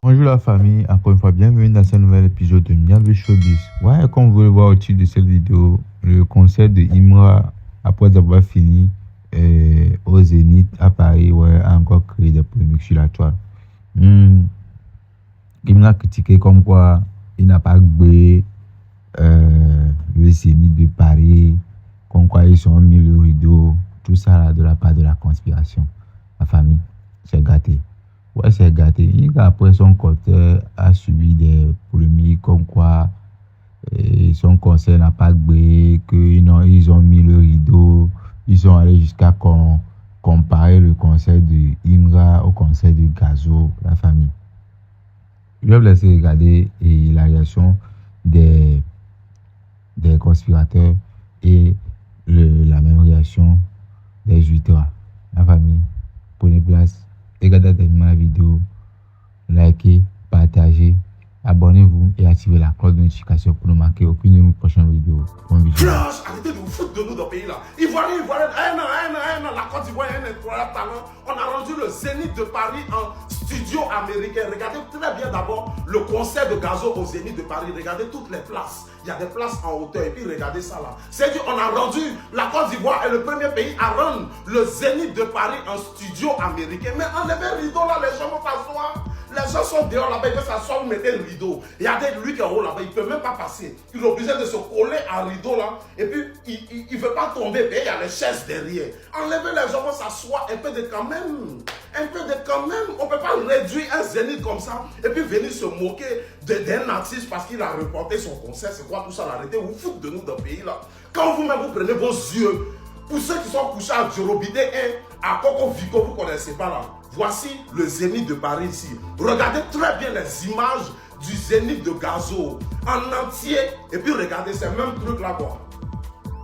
Bonjour la famille, encore une fois bienvenue dans ce nouvel épisode de Niavé Showbiz. Ouais, comme vous le voyez au titre de cette vidéo, le concert de Imra, après avoir fini au Zénith à Paris, ouais, a encore créé des polémiques sur la toile. Imra a critiqué comme quoi il n'a pas gbé le Zénith de Paris, comme quoi ils ont mis le rideau, tout ça là, de la part de la conspiration. La famille, c'est gâté. Ouais, c'est gâté. Après, son concert a subi des polémiques comme quoi son concert n'a pas gbé, qu'ils ont mis le rideau. Ils sont allés jusqu'à comparer le concert de Imra au concert de Gazo, la famille. Je vais vous laisser regarder la réaction des conspirateurs et la même réaction des Ultras. La famille, prenez place. Regardez la vidéo, likez, partagez, abonnez-vous et activez la cloche de notification pour ne manquer aucune de nos prochaines vidéos. Bon vidéo. Arrêtez de vous foutre de nous dans le pays là. Ivoirien, la Côte d'Ivoire a un incroyable talent. On a rendu le Zénith de Paris en studio américain. Regardez très bien d'abord le concert de Gazo au Zénith de Paris. Regardez toutes les places. Il y a des places en hauteur. Et puis regardez ça là. C'est-à-dire qu'on a rendu, la Côte d'Ivoire est le premier pays à rendre le Zénith de Paris en studio américain. Mais enlevez le rideau là, les gens vont s'asseoir. Les gens sont dehors là-bas, ils veulent s'asseoir, vous mettez le rideau. Regardez lui qui est en haut là-bas, il ne peut même pas passer. Il est obligé de se coller à un rideau là. Et puis, il ne veut pas tomber, mais il y a les chaises derrière. Enlevez les gens vont s'asseoir, un peu de quand même. Un peu de quand même. On ne peut pas réduire un Zénith comme ça. Et puis venir se moquer d'un artiste parce qu'il a reporté son concert. C'est quoi tout ça, l'arrêtez? Vous foutez de nous dans le pays là. Quand vous-même vous prenez vos yeux, pour ceux qui sont couchés à Djorobide 1, à Coco Vico, vous ne connaissez pas là. Voici le Zénith de Paris ici. Regardez très bien les images du Zénith de Gazo en entier. Et puis regardez ce même truc là quoi.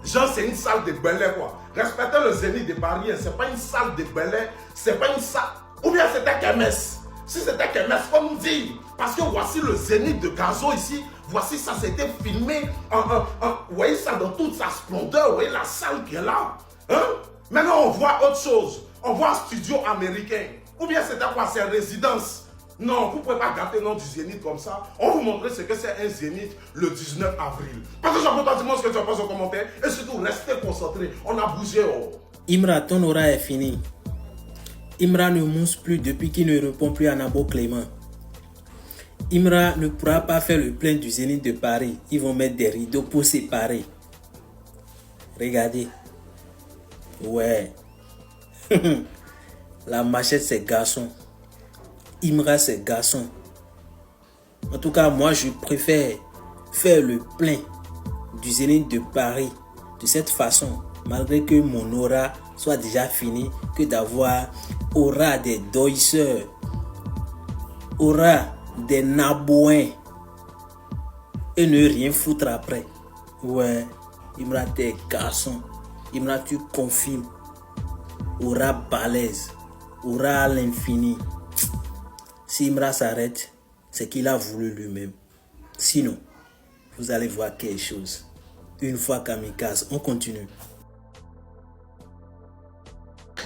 Genre c'est une salle de ballet quoi. Respectez le Zénith de Paris. C'est pas une salle de ballet. C'est pas une salle. Ou bien c'était Kermesse. Si c'était Kermesse, comme dire. Parce que voici le Zénith de Gazo ici. Voici ça, c'était filmé. Vous voyez ça dans toute sa splendeur. Vous voyez la salle qui est là. Hein? Maintenant on voit autre chose. On voit un studio américain. Ou bien c'était quoi? C'est résidence. Non, vous ne pouvez pas gâter le nom du Zénith comme ça. On vous montrer ce que c'est un Zénith le 19 avril. Parce que j'en peux pas dire ce que tu as pensé en commentaire. Et surtout, restez concentrés. On a bougé. Oh. Imra, ton aura est fini. Imra ne mousse plus depuis qu'il ne répond plus à Nabo Clément. Imra ne pourra pas faire le plein du Zénith de Paris. Ils vont mettre des rideaux pour séparer. Regardez. Ouais. La machette c'est garçon. Imra c'est garçon. En tout cas moi je préfère faire le plein du Zénith de Paris de cette façon, malgré que mon aura soit déjà fini, que d'avoir aura des doisseurs, aura des nabouins et ne rien foutre après. Ouais, Imra t'es garçon. Imra tu confirmes. Aura balèze, aura à l'infini. Si Imra s'arrête, c'est qu'il a voulu lui-même. Sinon, vous allez voir quelque chose. Une fois kamikaze, on continue.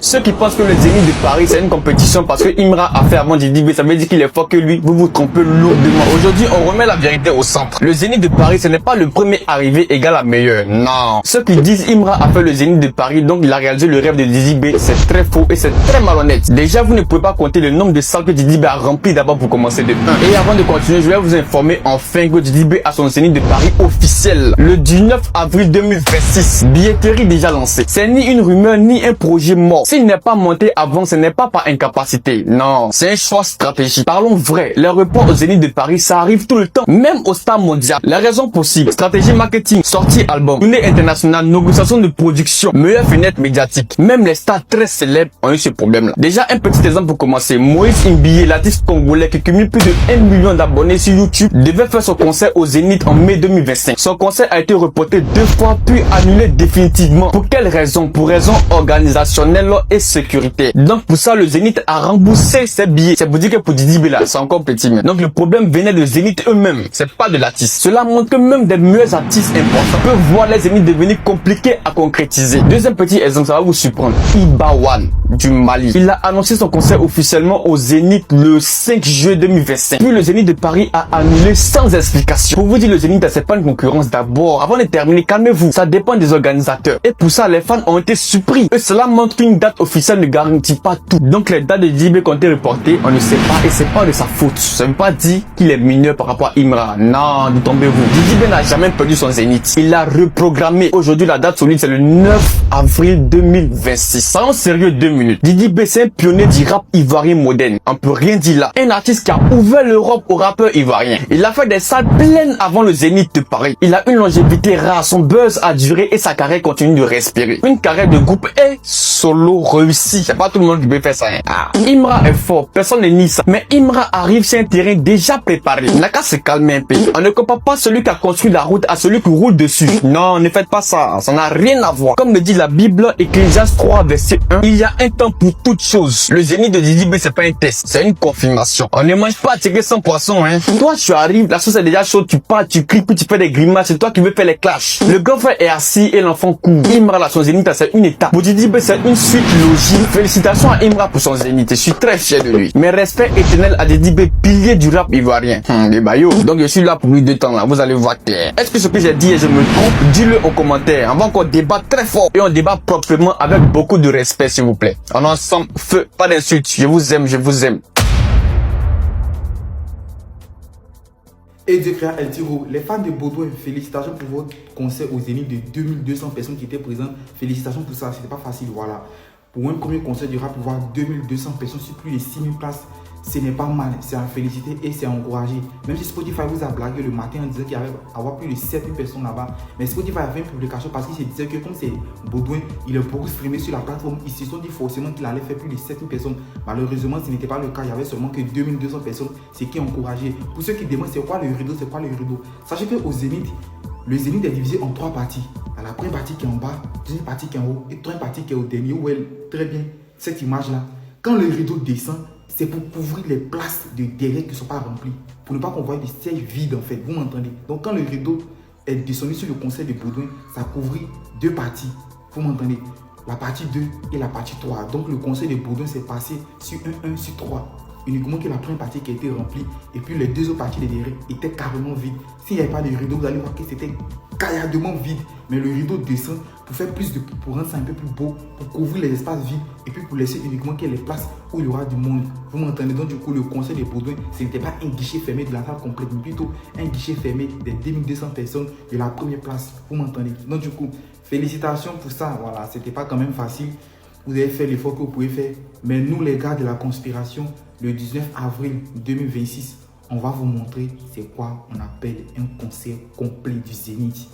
Ceux qui pensent que le Zénith de Paris c'est une compétition parce que Imra a fait avant Didi B, ça veut dire qu'il est fort que lui, vous vous trompez lourdement. Aujourd'hui on remet la vérité au centre. Le Zénith de Paris ce n'est pas le premier arrivé égal à meilleur, non. Ceux qui disent Imra a fait le Zénith de Paris donc il a réalisé le rêve de Didi B, c'est très faux et c'est très malhonnête. Déjà vous ne pouvez pas compter le nombre de salles que Didi B a rempli d'abord pour commencer de 1. Et avant de continuer je vais vous informer enfin que Didi B a son Zénith de Paris officiel le 19 avril 2026. Billetterie déjà lancée. C'est ni une rumeur ni un projet mort. S'il n'est pas monté avant, ce n'est pas par incapacité. Non, c'est un choix stratégique. Parlons vrai. Les reports au Zénith de Paris, ça arrive tout le temps. Même au stade mondial. Les raisons possibles. Stratégie marketing, sortie album, tournée internationale, négociation de production, meilleure fenêtre médiatique. Même les stars très célèbres ont eu ce problème-là. Déjà, un petit exemple pour commencer. Moïse Mbiye, l'artiste congolais qui cumule plus de 1 million d'abonnés sur YouTube, devait faire son concert au Zénith en mai 2025. Son concert a été reporté 2 fois puis annulé définitivement. Pour quelles raisons? Pour raisons organisationnelles et sécurité. Donc pour ça le Zénith a remboursé ses billets. C'est pour dire que pour Didi B là, c'est encore petit. Mais donc le problème venait de Zénith eux-mêmes. C'est pas de l'artiste. Cela montre que même des meilleurs artistes importants peuvent voir les Zénith devenir compliqués à concrétiser. Deuxième petit exemple, ça va vous surprendre. Iba One. du Mali. Il a annoncé son concert officiellement au Zénith le 5 juillet 2025. Puis le Zénith de Paris a annulé sans explication. Pour vous dire, le Zénith, c'est pas une concurrence d'abord. Avant de terminer, calmez-vous. Ça dépend des organisateurs. Et pour ça, les fans ont été surpris. Et cela montre qu'une date officielle ne garantit pas tout. Donc les dates de Didi B qui ont été reportées, on ne sait pas et c'est pas de sa faute. Ça ne veut pas dire qu'il est mineur par rapport à Imra. Non, détombez-vous. Didi B n'a jamais perdu son Zénith. Il l'a reprogrammé. Aujourd'hui, la date solide, c'est le 9 avril 2026. Soyons sérieux 2 minutes. Didi B, c'est un pionnier du rap ivoirien moderne. On peut rien dire là. Un artiste qui a ouvert l'Europe aux rappeurs ivoiriens. Il a fait des salles pleines avant le Zénith de Paris. Il a une longévité rare. Son buzz a duré et sa carrière continue de respirer. Une carrière de groupe et solo réussie. C'est pas tout le monde qui peut faire ça. Hein. Ah. Imra est fort. Personne ne nie ça. Mais Imra arrive sur un terrain déjà préparé. Il n'a qu'à se calmer un peu. On ne compare pas celui qui a construit la route à celui qui roule dessus. Non, ne faites pas ça. Ça n'a rien à voir. Comme le dit la Bible, Ecclésiaste 3, verset 1, il y a un temps pour toute chose. Le Zénith de Didi B, c'est pas un test. C'est une confirmation. On ne mange pas à tirer sans poisson, hein. Toi, tu arrives, la sauce est déjà chaude, tu pars, tu cries, puis tu fais des grimaces. C'est toi qui veux faire les clashs. Le grand frère est assis et l'enfant court. Imra, là, son Zénith, c'est une étape. Pour Didi B, c'est une suite logique. Félicitations à Imra pour son Zénith. Je suis très fier de lui. Mais respect éternel à Didi B, pilier du rap ivoirien. Les baillots. Donc, je suis là pour lui 2 temps, là. Vous allez voir clair. Est-ce que ce que j'ai dit et je me trompe? Dis-le en commentaire. On va encore débattre très fort. Et on débat proprement avec beaucoup de respect, s'il vous plaît. On est ensemble. Feu. Pas d'insultes. Je vous aime, je vous aime. Et Dieu créa El Tiro. Les fans de Baudouin, félicitations pour votre concert au Zénith de 2200 personnes qui étaient présentes. Félicitations pour ça, c'était pas facile, voilà. Pour un premier concert du rap, pour voir 2200 personnes sur plus de 6000 places, ce n'est pas mal, c'est à féliciter et c'est à encourager. Même si Spotify vous a blagué le matin en disant qu'il y avait avoir plus de 7000 personnes là-bas, mais Spotify a fait une publication parce qu'il se disait que comme c'est Baudouin, il est beaucoup streamé sur la plateforme, ils se sont dit forcément qu'il allait faire plus de 7000 personnes. Malheureusement, ce n'était pas le cas, il y avait seulement que 2200 personnes, ce qui est encouragé. Pour ceux qui demandent c'est quoi le rideau, c'est quoi le rideau, sachez qu'au Zénith, le Zénith est divisé en 3 parties. Il y a la première partie qui est en bas, deuxième partie qui est en haut et troisième partie qui est au dernier. Où est très bien cette image-là. Quand le rideau descend, c'est pour couvrir les places de derrière qui ne sont pas remplies. Pour ne pas qu'on voie des sièges vides en fait. Vous m'entendez? Donc quand le rideau est descendu sur le concert de Baudouin, ça couvrit 2 parties. Vous m'entendez? La partie 2 et la partie 3. Donc le concert de Baudouin s'est passé sur 1 sur 3. Uniquement que la première partie qui a été remplie et puis les 2 autres parties de derrière étaient carrément vides. S'il n'y avait pas de rideau, vous allez voir que c'était caillardement vide. Mais le rideau descend pour faire plus de, pour rendre ça un peu plus beau, pour couvrir les espaces vides et puis pour laisser uniquement qu'il y ait les places où il y aura du monde. Vous m'entendez? Donc du coup, le concert de Baudouin, ce n'était pas un guichet fermé de la salle complète, mais plutôt un guichet fermé des 2200 personnes de la première place. Vous m'entendez? Donc du coup, félicitations pour ça. Voilà, c'était pas quand même facile. Vous avez fait l'effort que vous pouvez faire. Mais nous, les gars de la conspiration, le 19 avril 2026, on va vous montrer c'est quoi on appelle un concert complet du Zénith.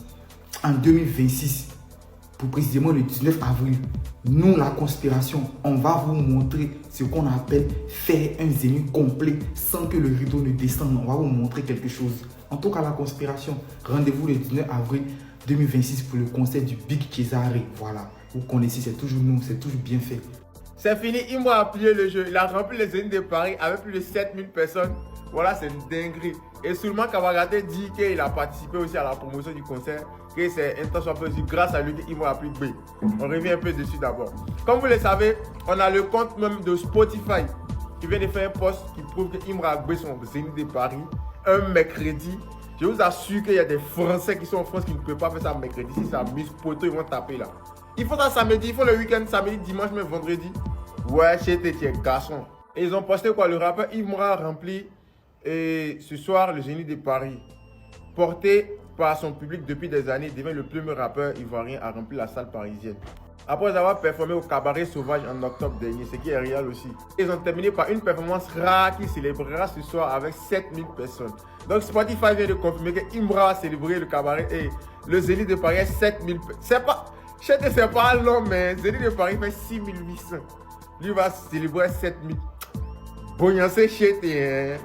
En 2026, pour précisément le 19 avril, nous, la conspiration, on va vous montrer ce qu'on appelle faire un Zénith complet sans que le rideau ne descende. On va vous montrer quelque chose. En tout cas, la conspiration, rendez-vous le 19 avril 2026 pour le concert du Big Cesare. Voilà, vous connaissez, c'est toujours nous, c'est toujours bien fait. C'est fini, Imra a plié le jeu. Il a rempli les Zénith de Paris avec plus de 7000 personnes. Voilà, c'est une dinguerie. Et Souleymane Kamagaté dit qu'il a participé aussi à la promotion du concert. Que c'est un temps soit peu grâce à lui qu'Imra a pris B. On revient un peu dessus d'abord. Comme vous le savez, on a le compte même de Spotify qui vient de faire un post qui prouve que Imra a B son Zénith de Paris un mercredi. Je vous assure qu'il y a des Français qui sont en France qui ne peuvent pas faire ça mercredi. Si ça mise poteau, ils vont taper là. Il faut ça samedi, il faut le week-end, samedi, dimanche, même vendredi. Ouais, chez tes garçons. Et ils ont posté quoi? Le rappeur Imra rempli et ce soir le Zénith de Paris. Porté par son public depuis des années, il devient le premier rappeur ivoirien à remplir la salle parisienne. Après avoir performé au Cabaret Sauvage en octobre dernier, ce qui est réel aussi. Ils ont terminé par une performance rare qui célébrera ce soir avec 7000 personnes. Donc Spotify vient de confirmer que Imra a célébré le Cabaret et le Zénith de Paris est 7000 personnes. C'est pas... Je sais que c'est pas long, mais Zénith de Paris fait 6800. Lui va célébrer 7000. Bognancé chez tes.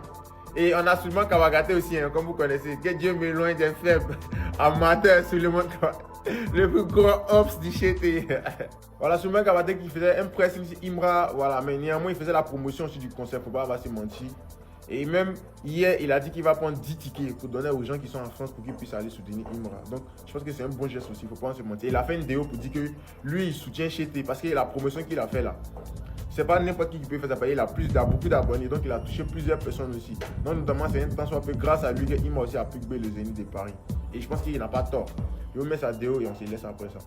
Et on a Souleymane Kamagaté aussi, hein, comme vous connaissez. Que Dieu m'éloigne des faibles. Amateur, Souleymane Kamagaté. Le plus gros ops du chété. Voilà, Souleymane Kamagaté qui faisait un pressing sur Imra. Voilà, mais néanmoins, il faisait la promotion aussi du concert. Faut pas se mentir. Et même hier, il a dit qu'il va prendre 10 tickets pour donner aux gens qui sont en France pour qu'ils puissent aller soutenir Imra. Donc, je pense que c'est un bon geste aussi, il ne faut pas se mentir. Il a fait une vidéo pour dire que lui, il soutient Chété parce que la promotion qu'il a fait là, c'est pas n'importe qui peut faire ça. Il a beaucoup d'abonnés, donc il a touché plusieurs personnes aussi. Donc notamment, c'est un temps soit peu grâce à lui qu'Imra aussi a pu gagner le Zénith de Paris. Et je pense qu'il n'a pas tort. Je vais mettre sa déo et on se laisse après ça.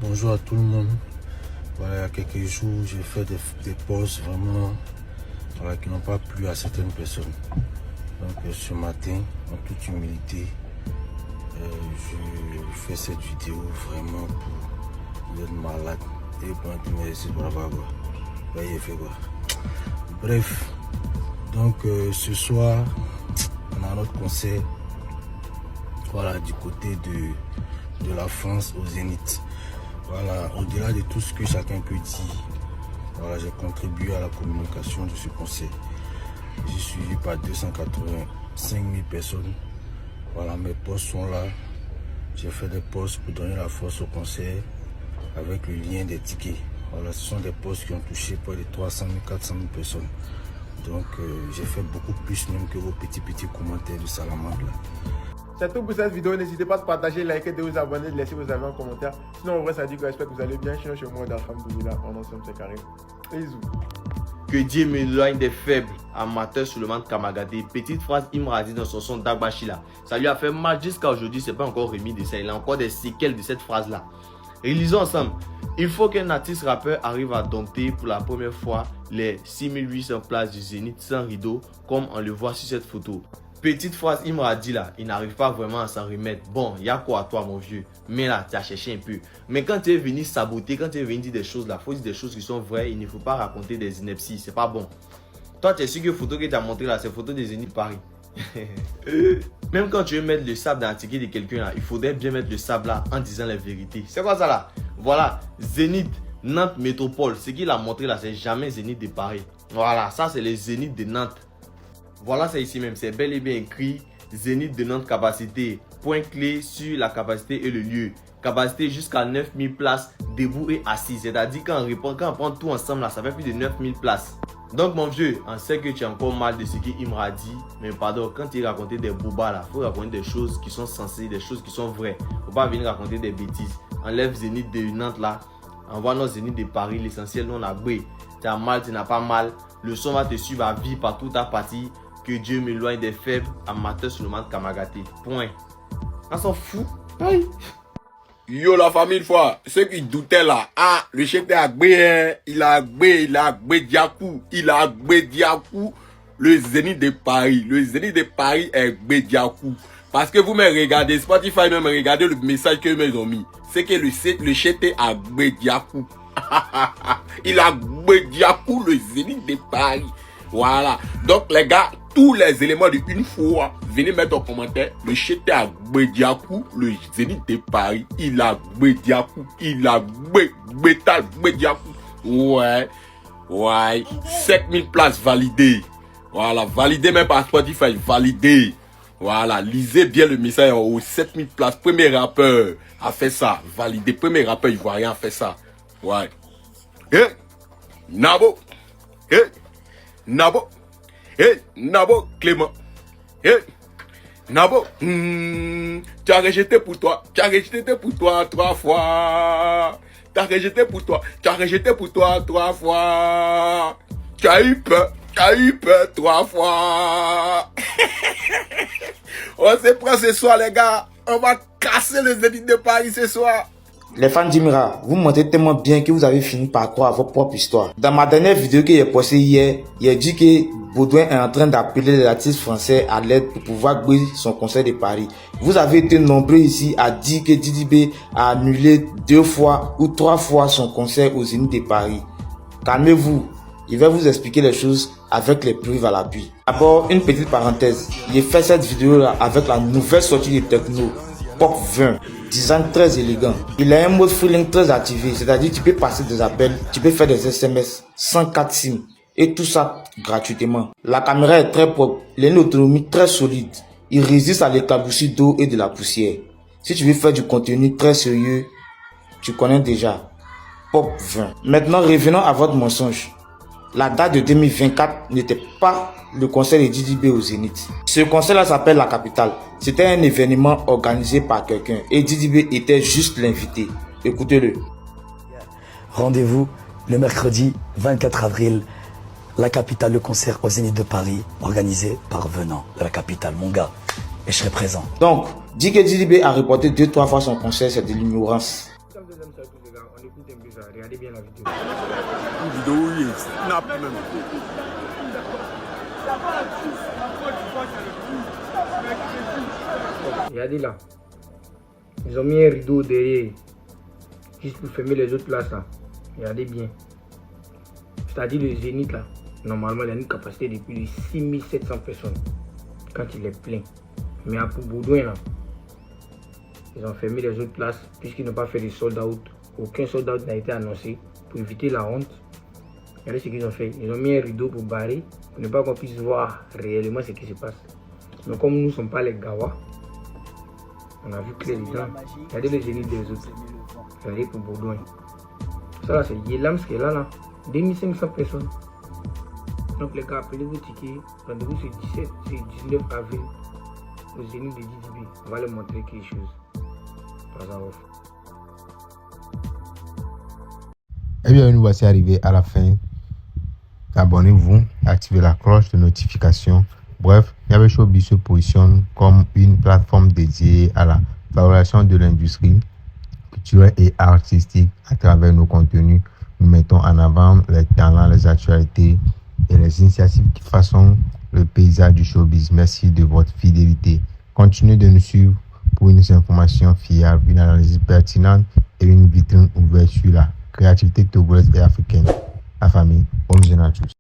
Bonjour à tout le monde. Voilà, il y a quelques jours, j'ai fait des posts vraiment qui n'ont pas plu à certaines personnes. Donc ce matin, en toute humilité, je fais cette vidéo vraiment pour être malade et pour merci pour avoir quoi. Voyez, fait quoi. Bref, donc ce soir, on a notre concert. Voilà, du côté de la France au Zénith. Voilà, au-delà de tout ce que chacun peut dire, voilà, j'ai contribué à la communication de ce concert. J'ai suivi par 285 000 personnes. Voilà, mes posts sont là. J'ai fait des posts pour donner la force au concert avec le lien des tickets. Voilà, ce sont des posts qui ont touché près de 300 000, 400 000 personnes. Donc, j'ai fait beaucoup plus même que vos petits commentaires de Salamandre là. C'est tout pour cette vidéo. N'hésitez pas à partager, liker, de vous abonner, de laisser vos avis en commentaire. Sinon, en vrai, ça dit que j'espère que vous allez bien. Sinon, chez moi, d'Alhamdoulilah, on ensemble, c'est carré. Bisous. Que Dieu m'éloigne des faibles, amateurs sur le ventre Kamagaté. Petite phrase Imra a dit dans son son d'Agbachila. Ça lui a fait mal jusqu'à aujourd'hui, c'est pas encore remis de ça. Il a encore des séquelles de cette phrase-là. Relisons ensemble. Il faut qu'un artiste rappeur arrive à dompter pour la première fois les 6800 places du Zénith sans rideau, comme on le voit sur cette photo. Petite phrase, il m'a dit là, il n'arrive pas vraiment à s'en remettre. Bon, il y a quoi à toi, mon vieux? Mais là, tu as cherché un peu. Mais quand tu es venu saboter, quand tu es venu dire des choses là, il faut dire des choses qui sont vraies. Il ne faut pas raconter des inepties, c'est pas bon. Toi, tu es sûr que la photo que tu as montré là, c'est la photo des Zénith Paris. Même quand tu veux mettre le sable dans le ticket de quelqu'un là, il faudrait bien mettre le sable là en disant la vérité. C'est quoi ça là? Voilà, Zénith, Nantes Métropole. Ce qu'il a montré là, c'est jamais Zénith de Paris. Voilà, ça c'est les Zénith de Nantes. Voilà, c'est ici même, c'est bel et bien écrit Zénith de Nantes capacité. Point clé sur la capacité et le lieu. Capacité jusqu'à 9000 places debout et assis. C'est-à-dire quand on prend tout ensemble là, ça fait plus de 9000 places. Donc mon vieux, on sait que tu as encore mal de ce qu'il m'a dit. Mais pardon, quand tu racontes des boubas là, il faut raconter des choses qui sont sensées, des choses qui sont vraies. Il ne faut pas venir raconter des bêtises. Enlève Zénith de Nantes là. Envoie nos Zénith de Paris. L'essentiel, nous on a bré. Tu as mal, tu n'as pas mal. Le son va te suivre à vie partout ta partie. Que Dieu m'éloigne des faibles amateurs sur le ventre Kamagaté. Point. On s'en fout. Aïe. Yo la famille une fois, ceux qui doutaient là, ah, le chef a gbé, il a gbé Diakou, le Zénith de Paris. Le Zénith de Paris est gbé Diakou. Parce que vous me regardez, Spotify même regardez le message que ils ont mis. C'est que le chef a gbé Diakou. Il a gbé Diakou, le Zénith de Paris. Voilà. Donc les gars, tous les éléments de une fois, venez mettre en commentaire. Le chété à Gbediakou, le Zénith de Paris, il a Gbediakou, il a Gbediakou. Ouais, 7000 places validées. Voilà, validé même par Spotify, validé. Voilà, lisez bien le message en haut, 7000 places. Premier rappeur a fait ça, validé. Premier rappeur ivoirien a fait ça. Ouais. Nabo. Nabo. Nabo Clément. Nabo. Tu as rejeté pour toi. Tu as rejeté pour toi 3 fois. Tu as rejeté pour toi. Tu as rejeté pour toi 3 fois. Tu as eu peur. Tu as eu peur 3 fois. On se prend ce soir, les gars. On va casser le Zénith de Paris ce soir. Les fans d'Imra, vous montrez tellement bien que vous avez fini par croire à votre propre histoire. Dans ma dernière vidéo que j'ai postée hier, j'ai dit que Baudouin est en train d'appeler les artistes français à l'aide pour pouvoir gagner son concert de Paris. Vous avez été nombreux ici à dire que Didi B a annulé 2 fois ou 3 fois son concert au Zénith de Paris. Calmez-vous, je vais vous expliquer les choses avec les preuves à l'appui. D'abord, une petite parenthèse. J'ai fait cette vidéo là avec la nouvelle sortie de Techno, Pop 20. Design très élégant. Il a un mode feeling très activé, c'est-à-dire tu peux passer des appels, tu peux faire des SMS sans 4 SIM et tout ça gratuitement. La caméra est très propre, il a une autonomie très solide. Il résiste à l'éclaboussure d'eau et de la poussière. Si tu veux faire du contenu très sérieux, tu connais déjà Pop 20. Maintenant revenons à votre mensonge. La date de 2024 n'était pas le concert de Didi B au Zénith. Ce concert-là s'appelle La Capitale. C'était un événement organisé par quelqu'un et Didi B était juste l'invité. Écoutez-le. Rendez-vous le mercredi 24 avril, la capitale, le concert au Zénith de Paris, organisé par Venant de la capitale, mon gars. Et je serai présent. Donc, Dike Didibé a reporté 2-3 fois son concert, c'est de l'ignorance. Regardez bien la vidéo. Une vidéo, oui, snap même. Regardez là. Ils ont mis un rideau derrière. Juste pour fermer les autres places là. Regardez bien. C'est-à-dire le Zénith là. Normalement, il a une capacité de plus de 6700 personnes. Quand il est plein. Mais à Baudouin là. Ils ont fermé les autres places puisqu'ils n'ont pas fait de sold out. Aucun sold out n'a été annoncé pour éviter la honte. Regardez ce qu'ils ont fait. Ils ont mis un rideau pour barrer pour ne pas qu'on puisse voir réellement ce qui se passe. Mais comme nous ne sommes pas les Gawa, on a vu clair dedans. Regardez les Zénith des autres. Regardez pour Baudouin. Ça là c'est Yelams qui est là. 2500 personnes. Donc les gars, appelez vos tickets. Rendez-vous ce 19 avril au Zénith de Didibé. On va leur montrer quelque chose. Pas à off. Eh bien, nous voici arrivés à la fin. Abonnez-vous, activez la cloche de notification. Bref, Niabé Showbiz se positionne comme une plateforme dédiée à la valorisation de l'industrie culturelle et artistique. À travers nos contenus, nous mettons en avant les talents, les actualités et les initiatives qui façonnent le paysage du showbiz. Merci de votre fidélité. Continuez de nous suivre pour une information fiable, une analyse pertinente et une vitrine ouverte sur la créativité togolaise et africaine. La famille, bonne journée à tous.